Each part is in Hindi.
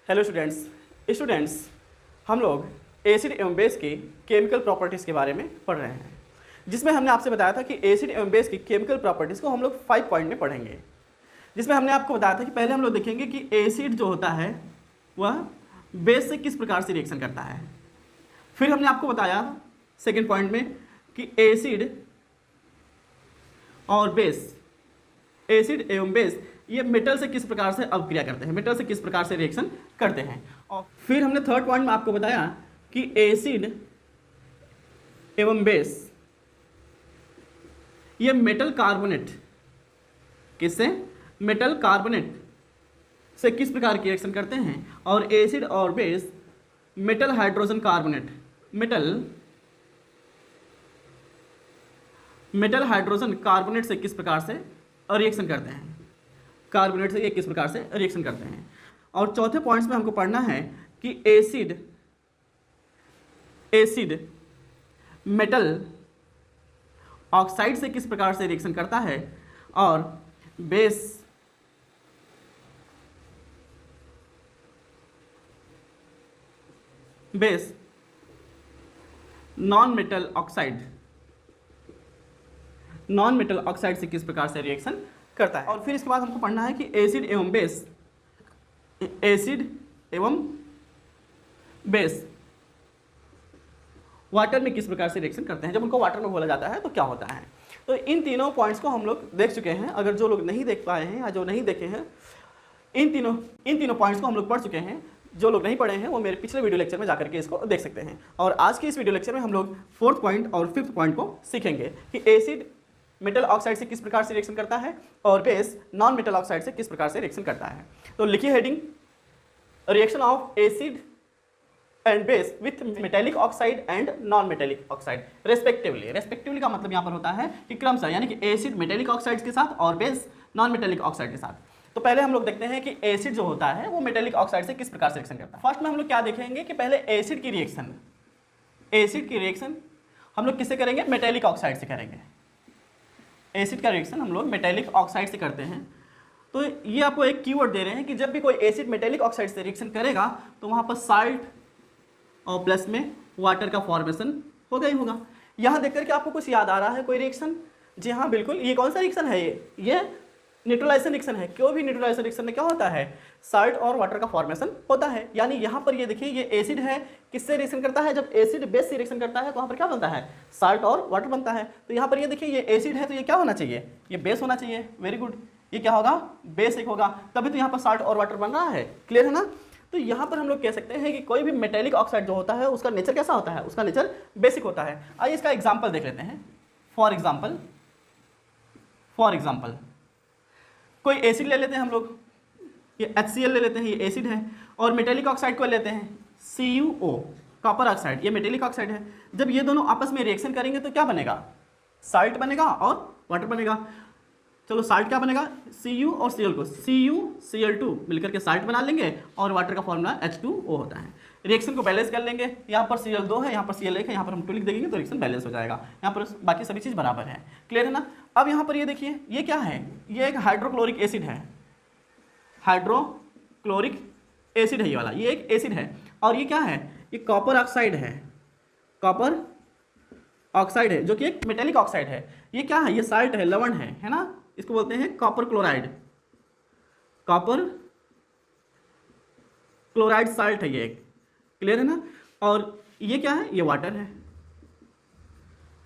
हेलो स्टूडेंट्स हम लोग एसिड एवं बेस की केमिकल प्रॉपर्टीज़ के बारे में पढ़ रहे हैं, जिसमें हमने आपसे बताया था कि एसिड एवं बेस की केमिकल प्रॉपर्टीज़ को हम लोग 5 पॉइंट में पढ़ेंगे। जिसमें हमने आपको बताया था कि पहले हम लोग देखेंगे कि एसिड जो होता है वह बेस से किस प्रकार से रिएक्शन करता है। फिर हमने आपको बताया सेकेंड पॉइंट में कि एसिड और बेस, एसिड एवं बेस ये मेटल से किस प्रकार से अभिक्रिया करते हैं, मेटल से किस प्रकार से रिएक्शन करते हैं। और फिर हमने थर्ड पॉइंट में आपको बताया कि एसिड एवं बेस ये मेटल कार्बोनेट, किससे, मेटल कार्बोनेट से किस प्रकार की रिएक्शन करते हैं। और एसिड और base metal hydrogen carbonate, metal hydrogen carbonate से किस प्रकार से रिएक्शन करते हैं, कार्बोनेट से ये किस प्रकार से रिएक्शन करते हैं। और चौथे पॉइंट्स में हमको पढ़ना है कि एसिड मेटल ऑक्साइड से किस प्रकार से रिएक्शन करता है और बेस नॉन मेटल ऑक्साइड से किस प्रकार से रिएक्शन करता है। और फिर इसके बाद हमको पढ़ना है कि एसिड एवं बेस वाटर में किस प्रकार से रिएक्शन करते हैं। जब उनको वाटर में बोला जाता है तो क्या होता है। तो इन तीनों पॉइंट्स को हम लोग देख चुके हैं। अगर जो लोग नहीं देख पाए हैं या जो नहीं देखे हैं, इन तीनों पॉइंट्स को हम लोग पढ़ चुके हैं। जो लोग नहीं पढ़े हैं वो मेरे पिछले वीडियो लेक्चर में जाकर के इसको देख सकते हैं। और आज की इस वीडियो लेक्चर में हम लोग फोर्थ पॉइंट और फिफ्थ पॉइंट को सीखेंगे कि एसिड मेटल ऑक्साइड से किस प्रकार से रिएक्शन करता है और बेस नॉन मेटल ऑक्साइड से किस प्रकार से रिएक्शन करता है। तो लिखिए heading, reaction of acid and base with metallic oxide and non metallic oxide respectively. Respectively का मतलब यहाँ पर होता है कि क्रमशः, यानी कि एसिड मेटेलिक ऑक्साइड के साथ और बेस नॉन मेटेलिक ऑक्साइड के साथ। तो पहले हम लोग देखते हैं कि एसिड जो होता है वो मेटेलिक ऑक्साइड से किस प्रकार से रिएक्शन करता है। फर्स्ट में हम लोग क्या देखेंगे कि पहले एसिड की रिएक्शन हम लोग किससे करेंगे, मेटेलिक ऑक्साइड से करेंगे। एसिड का रिएक्शन हम लोग मेटेलिक ऑक्साइड से करते हैं। तो ये आपको एक कीवर्ड दे रहे हैं कि जब भी कोई एसिड मेटेलिक ऑक्साइड से रिएक्शन करेगा तो वहाँ पर साल्ट और प्लस में वाटर का फॉर्मेशन होगा ही होगा। यहाँ देख करके आपको कुछ याद आ रहा है कोई रिएक्शन? जी हाँ बिल्कुल, ये कौन सा रिएक्शन है, ये न्यूट्रलाइजेशन रिएक्शन है। क्यों भी न्यूट्रलाइजेशन रिएक्शन में क्या होता है, साल्ट और वाटर का फॉर्मेशन होता है। यानी यहाँ पर ये देखिए, ये एसिड है, किससे रिएक्शन करता है, जब एसिड बेस से रिएक्शन करता है तो वहाँ पर क्या बनता है, साल्ट और वाटर बनता है। तो यहाँ पर ये देखिए, ये एसिड है तो ये क्या होना चाहिए, ये बेस होना चाहिए। वेरी गुड, ये क्या होगा, बेस एक होगा, तभी तो यहाँ पर साल्ट और वाटर बन रहा है। क्लियर है ना। तो यहाँ पर हम लोग कह सकते हैं कि कोई भी मेटेलिक ऑक्साइड जो होता है उसका नेचर कैसा होता है, उसका नेचर बेसिक होता है। आइए इसका एग्जाम्पल देख लेते हैं। फॉर एग्जाम्पल कोई एसिड ले लेते हैं हम लोग, ये HCl ले लेते हैं, ये एसिड है। और मेटेलिक ऑक्साइड को लेते हैं CuO, कॉपर ऑक्साइड, ये मेटेलिक ऑक्साइड है। जब ये दोनों आपस में रिएक्शन करेंगे तो क्या बनेगा, साल्ट बनेगा और वाटर बनेगा। चलो साल्ट क्या बनेगा, Cu और Cl को CuCl2 मिलकर के साल्ट बना लेंगे और वाटर का फॉर्मूला H2O होता है। रिएक्शन को बैलेंस कर लेंगे, यहाँ पर Cl2 है, यहाँ पर Cl1 है, यहाँ पर हम 2 लिख देंगे तो रिएक्शन बैलेंस हो जाएगा। यहाँ पर बाकी सभी चीज़ बराबर है। क्लियर है ना। अब यहाँ पर ये देखिए, ये क्या है, ये एक हाइड्रोक्लोरिक एसिड है, हाइड्रोक्लोरिक एसिड है ये वाला, ये एक एसिड है। और ये क्या है, ये कॉपर ऑक्साइड है, कॉपर ऑक्साइड है जो कि एक मेटेलिक ऑक्साइड है। ये क्या है, ये साल्ट है, लवण है ना, इसको बोलते हैं copper chloride, copper chloride salt है ये एक। क्लियर है ना। और ये क्या है, ये वाटर है।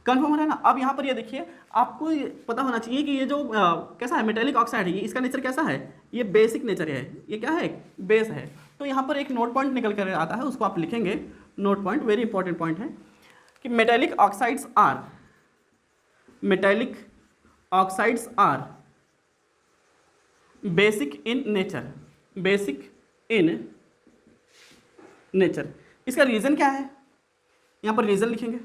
कन्फर्म हो रहा है ना। अब यहाँ पर ये देखिए, आपको पता होना चाहिए कि ये जो कैसा है, मेटेलिक ऑक्साइड है, ये इसका नेचर कैसा है, ये बेसिक नेचर है, ये क्या है, बेस है। तो यहाँ पर एक नोट पॉइंट निकल कर आता है, उसको आप लिखेंगे। Note point very important point है कि metallic oxides are basic in nature. इसका रीजन क्या है, यहाँ पर रीजन लिखेंगे।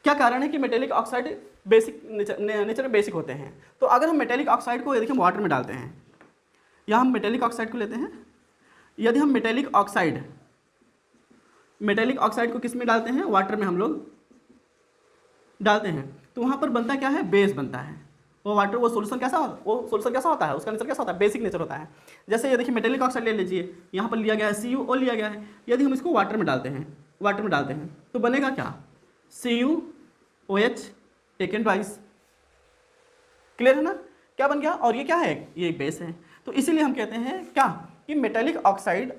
क्या कारण है कि मेटेलिक ऑक्साइड बेसिक नेचर में बेसिक होते हैं। तो अगर हम मेटेलिक ऑक्साइड को देखिए वाटर में डालते हैं, यहाँ हम मेटेलिक ऑक्साइड को लेते हैं, यदि हम मेटेलिक ऑक्साइड को किस में डालते हैं, वाटर में हम लोग डालते हैं, तो वहाँ पर बनता क्या है, बेस बनता है। वो सोल्यूशन कैसा होता है, उसका नेचर कैसा होता है, बेसिक नेचर होता है। जैसे ये देखिए मेटेलिक ऑक्साइड ले लीजिए, यहाँ पर लिया गया है CuO लिया गया है। यदि हम इसको वाटर में डालते हैं तो बनेगा क्या, CuOH टेकन ट्वाइस। क्लियर है ना, क्या बन गया, और ये क्या है, ये एक बेस है। तो इसीलिए हम कहते हैं क्या कि metallic oxide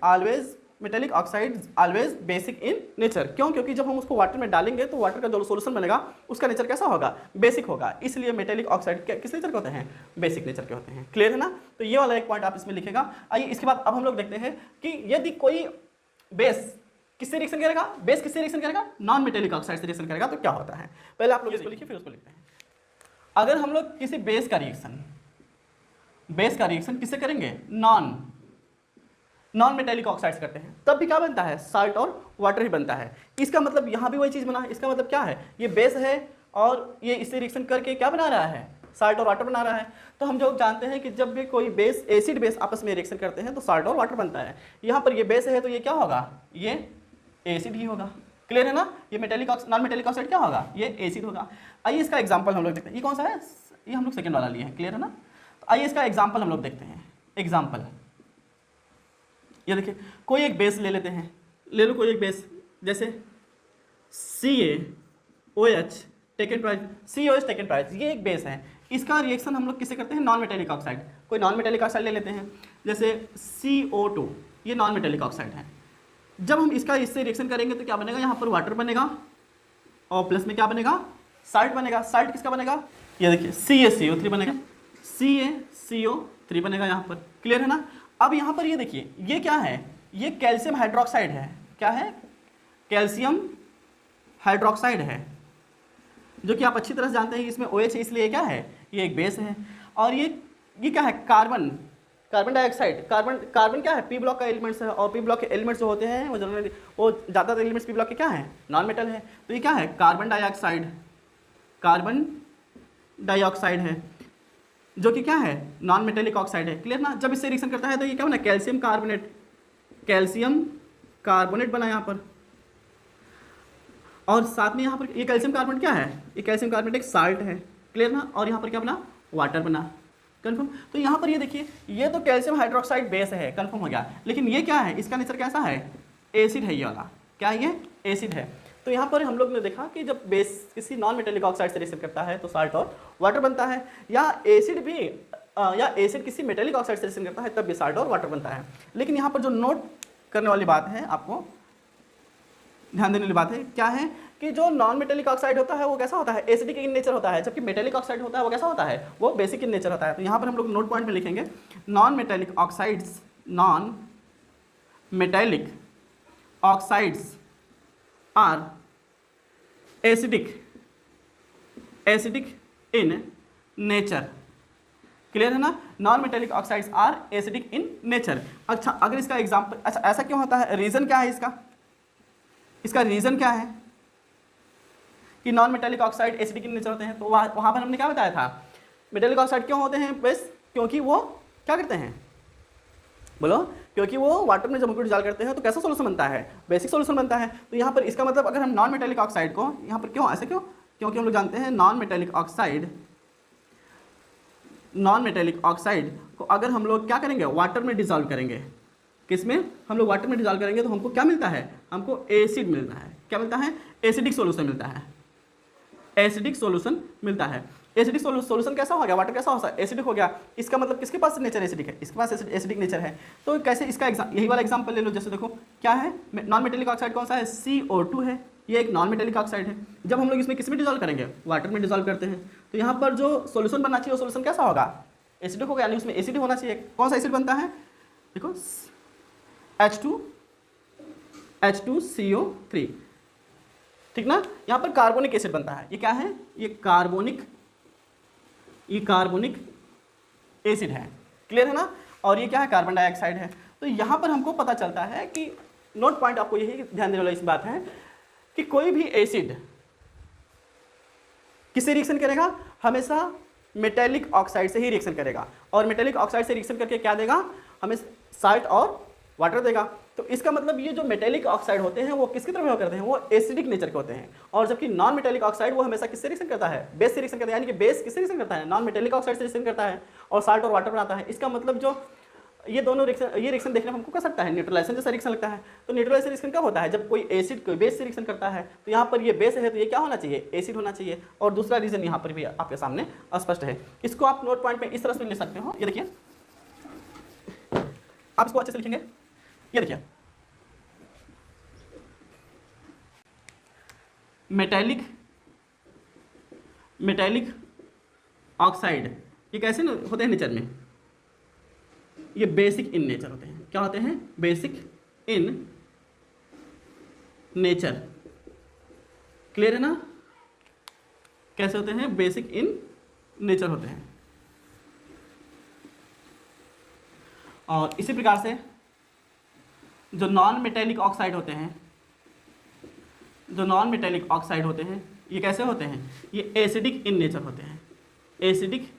always basic in nature. क्यों, क्योंकि जब हम उसको वाटर में डालेंगे तो वाटर का जो सोल्यूशन बनेगा उसका नेचर कैसा होगा, बेसिक होगा। इसलिए मेटेलिक ऑक्साइड किस नेचर के होते हैं, बेसिक नेचर के होते हैं। क्लियर है ना, तो ये वाला एक पॉइंट आप इसमें लिखेगा। आइए इसके बाद अब हम लोग देखते हैं कि यदि कोई बेस किससे रिएक्शन करेगा, नॉन मेटेलिक ऑक्साइड से रिएक्शन करेगा तो क्या होता है। पहले आप लोग इसको लिखिए फिर उसको लिखते हैं। अगर हम लोग किसी बेस का रिएक्शन किससे करेंगे, नॉन मेटेलिक ऑक्साइड्स करते हैं, तब भी क्या बनता है, साल्ट और वाटर ही बनता है। इसका मतलब यहाँ भी वही चीज़ बना है। इसका मतलब क्या है, ये बेस है और ये इससे रिएक्शन करके क्या बना रहा है, साल्ट और वाटर बना रहा है। तो हम जो जानते हैं कि जब भी कोई बेस एसिड बेस आपस में रिएक्शन करते हैं तो साल्ट और वाटर बनता है। यहाँ पर ये बेस है तो ये क्या होगा, ये एसिड ही होगा। क्लियर है ना, ये नॉन मेटेलिक ऑक्साइड क्या होगा, ये एसिड होगा। आइए इसका एग्जाम्पल हम लोग देखते हैं। ये कौन सा है, ये हम लोग सेकेंड वाला लिए हैं। क्लियर है ना, तो आइए इसका एग्जाम्पल हम लोग देखते हैं। एग्जाम्पल ये देखिए, कोई एक बेस ले लेते हैं, ले लो कोई एक बेस, जैसे CaOH टेकन ट्वाइस, ये एक बेस है। इसका रिएक्शन हम लोग किससे करते हैं, नॉन मेटेलिक ऑक्साइड। कोई नॉन मेटेलिक ऑक्साइड ले लेते हैं, जैसे CO2, ये नॉन मेटेलिक ऑक्साइड है। जब हम इससे रिएक्शन करेंगे तो क्या बनेगा, यहाँ पर वाटर बनेगा और प्लस में क्या बनेगा, साल्ट बनेगा। साल्ट किसका बनेगा, ये देखिए CaCO3 बनेगा, CaCO3 बनेगा यहाँ पर। क्लियर है ना। अब यहाँ पर ये देखिए, ये क्या है, ये कैल्शियम हाइड्रोक्साइड है। क्या है, कैल्शियम हाइड्रोक्साइड है, जो कि आप अच्छी तरह से जानते हैं कि इसमें OH है, इसलिए क्या है, ये एक बेस है। और ये क्या है, कार्बन डाइऑक्साइड। कार्बन क्या है, P ब्लॉक का एलिमेंट्स है, और P ब्लॉक के एलिमेंट्स जो होते हैं वो जनरली ज़्यादातर एलिमेंट्स P ब्लॉक के क्या है, नॉन मेटल है। तो ये क्या है, कार्बन डाइऑक्साइड है, जो कि क्या है, नॉन मेटेलिक ऑक्साइड है। क्लियर ना। जब इससे रिएक्शन करता है तो ये क्या बना, कैल्शियम कार्बोनेट बना यहाँ पर। और साथ में यहाँ पर ये कैल्शियम कार्बोनेट क्या है, ये कैल्शियम कार्बोनेट एक साल्ट है। क्लियर ना। और यहाँ पर क्या बना, वाटर बना। कन्फर्म। तो यहाँ पर ये देखिए, ये तो कैल्शियम हाइड्रोक्साइड बेस है, कन्फर्म हो गया। लेकिन ये क्या है, इसका नेचर कैसा है, एसिड है। ये वाला क्या है, ये एसिड है। तो यहाँ पर हम लोग ने देखा कि जब बेस किसी नॉन मेटेलिक ऑक्साइड से रिएक्शन करता है तो साल्ट और वाटर बनता है, या एसिड किसी मेटेलिक ऑक्साइड से रिएक्शन करता है तब भी साल्ट और वाटर बनता है। लेकिन यहाँ पर जो नोट करने वाली बात है, आपको ध्यान देने वाली बात है, क्या है कि जो नॉन मेटेलिक ऑक्साइड होता है वो कैसा होता है, एसिडिक इन नेचर होता है, जबकि मेटेलिक ऑक्साइड होता है वो कैसा होता है, वो बेसिक इन नेचर होता है। तो यहाँ पर हम लोग नोट पॉइंट में लिखेंगे, non metallic oxides are acidic in nature. Clear है ना। Non metallic oxides are acidic in nature. अच्छा, अगर इसका एग्जांपल, अच्छा ऐसा क्यों होता है, रीज़न क्या है इसका रीज़न क्या है कि non metallic oxide acidic in nature होते हैं। तो वहाँ पर हमने क्या बताया था, मेटेलिक ऑक्साइड क्यों होते हैं बस, क्योंकि वो क्या करते हैं, बोलो, क्योंकि वो वाटर में जब उनको डिसॉल्व करते हैं तो कैसा सोल्यूशन बनता है, बेसिक सोल्यूशन बनता है। तो यहाँ पर इसका मतलब अगर हम नॉन मेटेलिक ऑक्साइड को यहाँ पर क्यों ऐसे, क्योंकि हम लोग जानते हैं नॉन मेटेलिक ऑक्साइड को अगर हम लोग क्या करेंगे, वाटर में डिसॉल्व करेंगे, किसमें, हम लोग वाटर में डिसॉल्व करेंगे तो हमको क्या मिलता है, हमको एसिड मिलता है। क्या मिलता है, एसिडिक सोल्यूशन मिलता है। एसिडिक सोल्यूशन कैसा हो गया, वाटर कैसा हो, एसिडिक हो गया। इसका मतलब किसके पास नेचर एसिडिक है, इसके पास एसिडिक नेचर है। तो कैसे, इसका यही वाला एग्जांपल ले लो। जैसे देखो क्या है, नॉन मेटेलिक ऑक्साइड कौन सा है, CO2 है, ये एक नॉन मेटेलिक ऑक्साइड है। जब हम लोग इसमें किस में डिसॉल्व करेंगे, वाटर में डिसॉल्व करते हैं, तो यहाँ पर जो सोल्यूशन बनना चाहिए वो सोल्यूशन कैसा होगा, एसिडिक होगा, यानी उसमें एसिड होना चाहिए। कौन सा एसिड बनता है, देखो H2CO3, ठीक ना। यहाँ पर कार्बोनिक एसिड बनता है। ये क्या है, ये कार्बोनिक एसिड है। क्लियर है ना। और ये क्या है, कार्बन डाइऑक्साइड है। तो यहाँ पर हमको पता चलता है कि नोट पॉइंट आपको यही ध्यान देने वाला इस बात है कि कोई भी एसिड किससे रिएक्शन करेगा, हमेशा मेटेलिक ऑक्साइड से ही रिएक्शन करेगा। और मेटेलिक ऑक्साइड से रिएक्शन करके क्या देगा, हमें साल्ट और वाटर देगा। तो तो इसका मतलब ये जो मेटेलिक ऑक्साइड होते हैं वो किसकी तरह बिहेव करते हैं, वो एसिडिक नेचर के होते हैं। और जबकि नॉन मेटेलिक ऑक्साइड वो हमेशा किससे रिएक्शन करता है, बेस से रिएक्शन करता है। यानी कि बेस किससे रिएक्शन करता है, नॉन मेटेलिक ऑक्साइड से रिएक्शन करता है और साल्ट और वाटर बनाता है। इसका मतलब जो ये दोनों रिएक्शन, ये रिएक्शन देखने में हमको कर सकता है न्यूट्रलाइजेशन जैसा रिएक्शन लगता है। तो न्यूट्रलाइजेशन रिएक्शन कब होता है, जब कोई एसिड कोई बेस से रिएक्शन करता है। तो यहाँ पर ये बेस है तो ये क्या होना चाहिए, एसिड होना चाहिए। और दूसरा रीजन यहाँ पर भी आपके सामने स्पष्ट है। इसको आप नोट पॉइंट में इस तरह से ले सकते हो, ये देखिए आप इसको अच्छे से लिखेंगे, ये देखिए मेटेलिक ऑक्साइड ये कैसे होते हैं नेचर में, ये बेसिक इन नेचर होते हैं। क्या होते हैं, बेसिक इन नेचर। क्लियर है ना, कैसे होते हैं, बेसिक इन नेचर होते हैं। और इसी प्रकार से जो नॉन मेटेलिक ऑक्साइड होते हैं, जो नॉन मेटेलिक ऑक्साइड होते हैं ये कैसे होते हैं, ये एसिडिक इन नेचर होते हैं, एसिडिक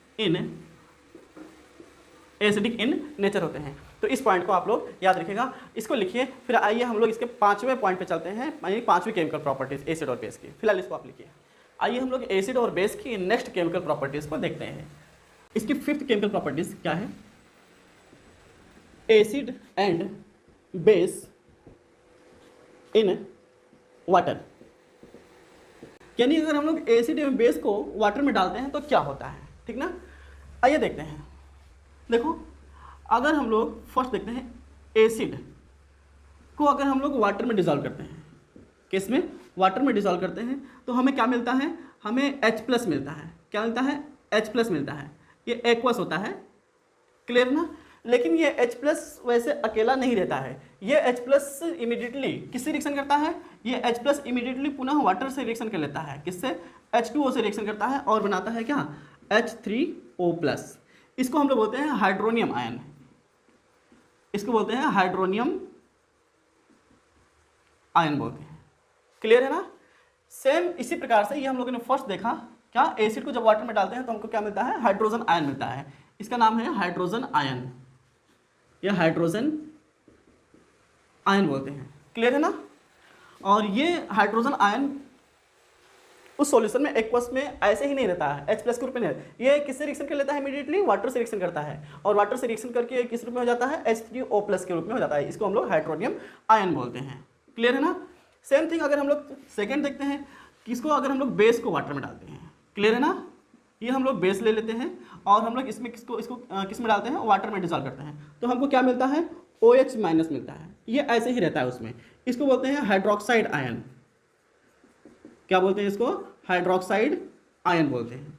इन नेचर होते हैं। तो इस पॉइंट को आप लोग याद रखिएगा, इसको लिखिए। फिर आइए हम लोग इसके 5वें पॉइंट पे चलते हैं, यानी 5वीं केमिकल प्रॉपर्टीज एसिड और बेस की। फिलहाल इसको आप लिखिए। आइए हम लोग एसिड और बेस की नेक्स्ट केमिकल प्रॉपर्टीज को देखते हैं। इसकी 5th केमिकल प्रॉपर्टीज क्या है, acid and base in water. यानी अगर हम लोग एसिड एवं बेस को वाटर में डालते हैं तो क्या होता है, ठीक ना। आइए देखते हैं। देखो अगर हम लोग फर्स्ट देखते हैं, एसिड को अगर हम लोग वाटर में डिसॉल्व करते हैं, किस में, वाटर में डिसॉल्व करते हैं, तो हमें क्या मिलता है, हमें H+ मिलता है। क्या मिलता है, H+ मिलता है। ये एक्वस होता है, क्लियर ना। लेकिन ये H+ वैसे अकेला नहीं रहता है, ये H+ इमीडिएटली किससे रिएक्शन करता है, ये H+ इमीडिएटली पुनः वाटर से रिएक्शन कर लेता है, किससे, H2O से रिएक्शन करता है और बनाता है क्या, H3O+। इसको हम लोग बोलते हैं हाइड्रोनियम आयन, इसको बोलते हैं हाइड्रोनियम आयन बोलते हैं। क्लियर है ना। सेम इसी प्रकार से ये हम लोगों ने फर्स्ट देखा, क्या, एसिड को जब वाटर में डालते हैं तो हमको क्या मिलता है, हाइड्रोजन आयन मिलता है। इसका नाम है हाइड्रोजन आयन, या हाइड्रोजन आयन बोलते हैं। क्लियर है ना। और ये हाइड्रोजन आयन उस सॉल्यूशन में एक्वस में ऐसे ही नहीं रहता है, H+ के रूप में नहीं, ये किससे रिएक्शन कर लेता है, इमीडिएटली वाटर से रिएक्शन करता है और वाटर से रिएक्शन करके किस रूप में हो जाता है, H3O+ के रूप में हो जाता है। इसको हम लोग हाइड्रोनियम आयन बोलते हैं। क्लियर है ना। सेम थिंग अगर हम लोग सेकेंड देखते हैं, किसको, अगर हम लोग बेस को वाटर में डालते हैं। क्लियर है ना, ये हम लोग बेस ले लेते हैं और हम लोग इसमें इसको किस में डालते हैं, वाटर में डिसॉल्व करते हैं, तो हमको क्या मिलता है, OH- मिलता है। ये ऐसे ही रहता है उसमें। इसको बोलते हैं हाइड्रोक्साइड आयन। क्या बोलते हैं इसको, हाइड्रोक्साइड आयन बोलते हैं।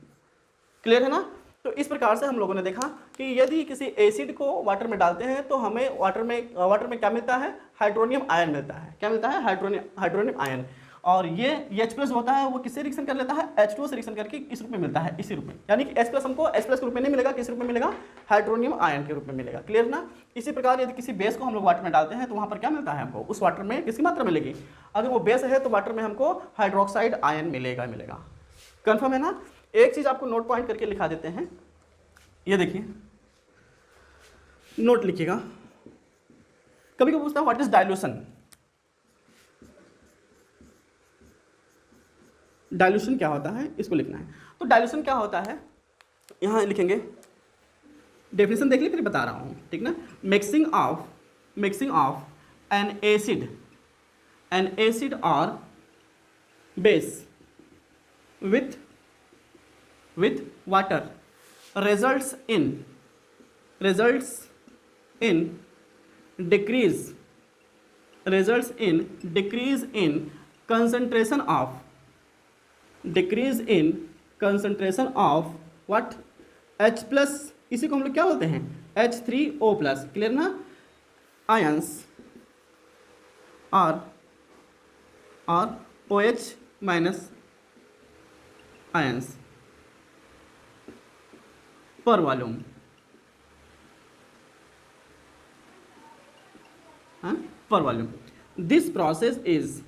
क्लियर है ना। तो इस प्रकार से हम लोगों ने देखा कि यदि किसी एसिड को वाटर में डालते हैं तो हमें वाटर में क्या मिलता है, हाइड्रोनियम आयन मिलता है। क्या मिलता है, हाइड्रोनियम आयन। और ये H+ होता है वो किससे रिएक्शन कर लेता है, H2O से रिएक्शन करके इस रूप में मिलता है, इसी रूप में। यानी कि H+ हमको H+ के रूप में नहीं मिलेगा, किस रूप में मिलेगा, हाइड्रोनियम आयन के रूप में मिलेगा। क्लियर ना। इसी प्रकार यदि किसी बेस को हम लोग वाटर में डालते हैं तो वहाँ पर क्या मिलता है हमको, उस वाटर में किसकी मात्रा मिलेगी, अगर वो बेस है तो वाटर में हमको हाइड्रोक्साइड आयन मिलेगा। कन्फर्म है ना। एक चीज़ आपको नोट पॉइंट करके लिखा देते हैं, ये देखिए, नोट लिखिएगा। कभी कभी पूछता है व्हाट इज डाइल्यूशन, डाइल्यूशन क्या होता है, इसको लिखना है। तो डाइल्यूशन क्या होता है, यहाँ लिखेंगे, डेफिनेशन देख ली फिर बता रहा हूँ, ठीक ना। मिक्सिंग ऑफ एन एसिड और base with water results in decrease in concentration of what, H+, इसी को हम लोग क्या बोलते हैं, H3O+। क्लियर ना, आयंस और OH- आयंस पर volume, per volume. This process is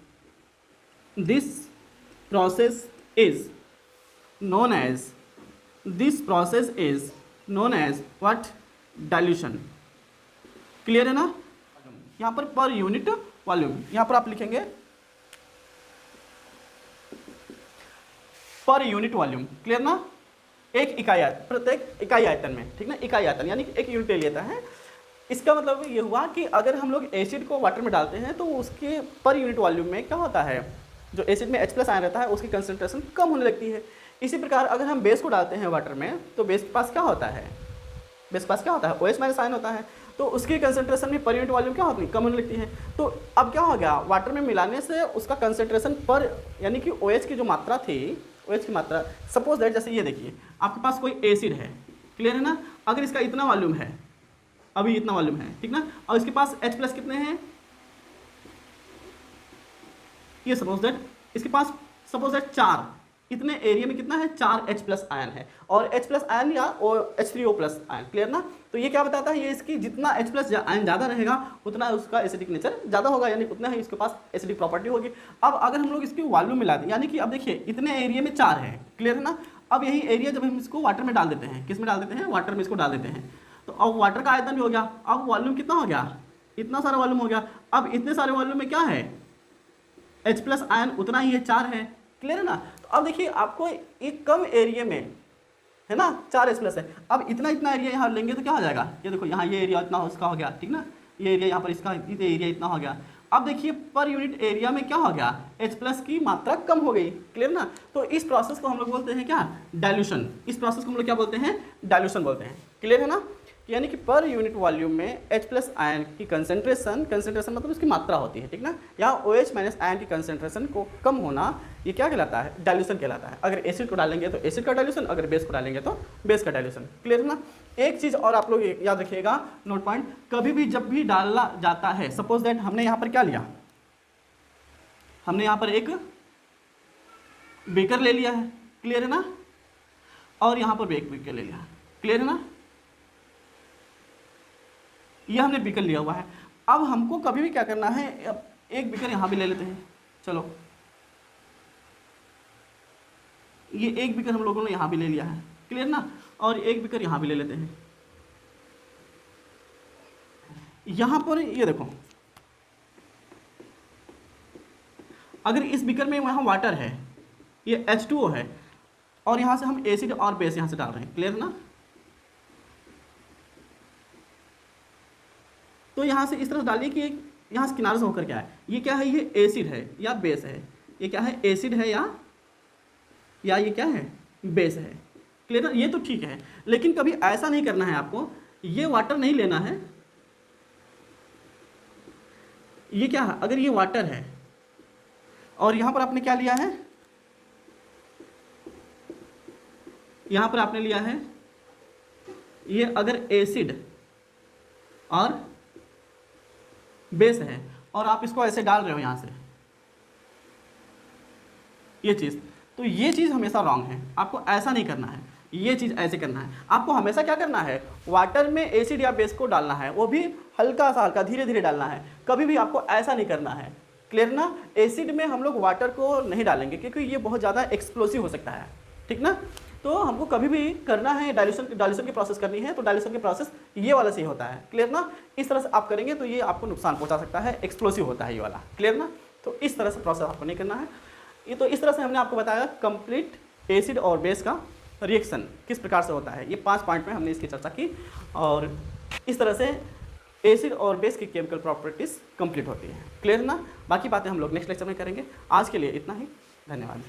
known as what? Dilution. Clear है ना। यहाँ पर यूनिट वॉल्यूम, यहाँ पर आप लिखेंगे पर यूनिट वॉल्यूम, क्लियर ना, एक इकाई प्रत्येक इकाई आयतन में, ठीक ना, इकाई आयतन यानी एक यूनिट ले लेता है। इसका मतलब ये हुआ कि अगर हम लोग एसिड को वाटर में डालते हैं तो उसके पर यूनिट वॉल्यूम में क्या होता है, जो एसिड में H+ आयन रहता है उसकी कंसंट्रेशन कम होने लगती है। इसी प्रकार अगर हम बेस को डालते हैं वाटर में तो बेस के पास क्या होता है, बेस के पास क्या होता है, OH- आयन होता है, तो उसकी कंसंट्रेशन में पर यूनिट वॉल्यूम क्या होती है, कम होने लगती है। तो अब क्या हो गया, वाटर में मिलाने से उसका कंसंट्रेशन पर, यानी कि OH की जो मात्रा थी, OH की मात्रा, सपोज दैट जैसे ये देखिए आपके पास कोई एसिड है, क्लियर है ना, अगर इसका इतना वॉल्यूम है, अभी इतना वॉल्यूम है, ठीक ना, और इसके पास H+ कितने हैं, ये सपोज दैट इसके पास सपोज दैट 4, इतने एरिया में कितना है, 4 H+ आयन है, और H+ आयन या H3O+ आयन, क्लियर ना। तो ये क्या बताता है, ये इसकी जितना H+ आयन ज़्यादा रहेगा उतना उसका एसिडिक नेचर ज़्यादा होगा, यानी उतना ही इसके पास एसिडिक प्रॉपर्टी होगी। अब अगर हम लोग इसकी वॉल्यूम मिला दें, यानी कि अब देखिए इतने एरिया में 4 है, क्लियर है ना, अब यही एरिया जब हम इसको वाटर में डाल देते हैं, किस में डाल देते हैं, वाटर में इसको डाल देते हैं, तो अब वाटर का आयतन भी हो गया, अब वॉल्यूम कितना हो गया, इतना सारा वॉल्यूम हो गया। अब इतने सारे वॉल्यूम में क्या है, H+ आयन उतना ही है, 4 है, क्लियर है ना। तो अब देखिए आपको एक कम एरिया में है ना 4 H+ है, अब इतना एरिया यहाँ लेंगे तो क्या हो जाएगा, ये देखो यहाँ ये एरिया इतना उसका हो गया, ठीक ना, ये एरिया यहाँ पर इसका एरिया इतना हो गया। अब देखिए पर यूनिट एरिया में क्या हो गया, H+ की मात्रा कम हो गई, क्लियर ना। तो इस प्रोसेस को हम लोग बोलते हैं क्या, डाइल्यूशन, इस प्रोसेस को हम लोग क्या बोलते हैं, डाइल्यूशन बोलते हैं, क्लियर है ना। यानी कि पर यूनिट वॉल्यूम में H+ आयन की कंसंट्रेशन मतलब उसकी मात्रा होती है, ठीक ना, या OH- आयन की कंसंट्रेशन को कम होना, ये क्या कहलाता है, डाइल्यूशन कहलाता है। अगर एसिड को डालेंगे तो एसिड का डाइल्यूशन, अगर बेस को डालेंगे तो बेस का डाइल्यूशन, क्लियर है ना। एक चीज़ और आप लोग याद रखिएगा, नोट पॉइंट, कभी भी जब भी डालना जाता है, सपोज दैट हमने यहाँ पर क्या लिया, हमने यहाँ पर एक बेकर ले लिया है, क्लियर है ना, और यहाँ पर भी एक बेकर ले लिया, क्लियर है ना, ये हमने बीकर लिया हुआ है। अब हमको कभी भी क्या करना है, एक बीकर यहाँ भी ले लेते हैं, चलो ये एक बीकर हम लोगों ने यहाँ भी ले लिया है, क्लियर ना, और एक बीकर यहाँ भी ले लेते हैं। यहाँ पर ये देखो, अगर इस बीकर में यहाँ वाटर है, ये H2O है, और यहाँ से हम एसिड और बेस यहाँ से डाल रहे हैं, क्लियर ना। तो यहाँ से इस तरह डालिए कि यहाँ से किनारे से होकर क्या है, ये क्या है, ये एसिड है या बेस है, ये क्या है, एसिड है या ये क्या है, बेस है, क्लियर है। ये तो ठीक है, लेकिन कभी ऐसा नहीं करना है आपको, ये वाटर नहीं लेना है, ये क्या है, अगर ये वाटर है और यहाँ पर आपने क्या लिया है, यहाँ पर आपने लिया है, ये अगर एसिड और बेस है और आप इसको ऐसे डाल रहे हो यहाँ से, ये चीज़, तो ये चीज़ हमेशा रॉन्ग है, आपको ऐसा नहीं करना है, ये चीज़ ऐसे करना है। आपको हमेशा क्या करना है, वाटर में एसिड या बेस को डालना है, वो भी हल्का सा हल्का धीरे धीरे डालना है, कभी भी आपको ऐसा नहीं करना है, क्लियर ना। एसिड में हम लोग वाटर को नहीं डालेंगे क्योंकि ये बहुत ज़्यादा एक्सप्लोसिव हो सकता है, ठीक ना। तो हमको कभी भी करना है, डाइल्यूशन की प्रोसेस करनी है तो डाइल्यूशन की प्रोसेस ये वाला से होता है, क्लियर ना। इस तरह से आप करेंगे तो ये आपको नुकसान पहुंचा सकता है, एक्सप्लोसिव होता है ये वाला, क्लियर ना। तो इस तरह से प्रोसेस आपको नहीं करना है। ये तो इस तरह से हमने आपको बताया कंप्लीट एसिड और बेस का रिएक्शन किस प्रकार से होता है। ये 5 पॉइंट में हमने इसकी चर्चा की और इस तरह से एसिड और बेस की केमिकल प्रॉपर्टीज़ कंप्लीट होती है, क्लियर ना। बाकी बातें हम लोग नेक्स्ट लेक्चर में करेंगे। आज के लिए इतना ही, धन्यवाद।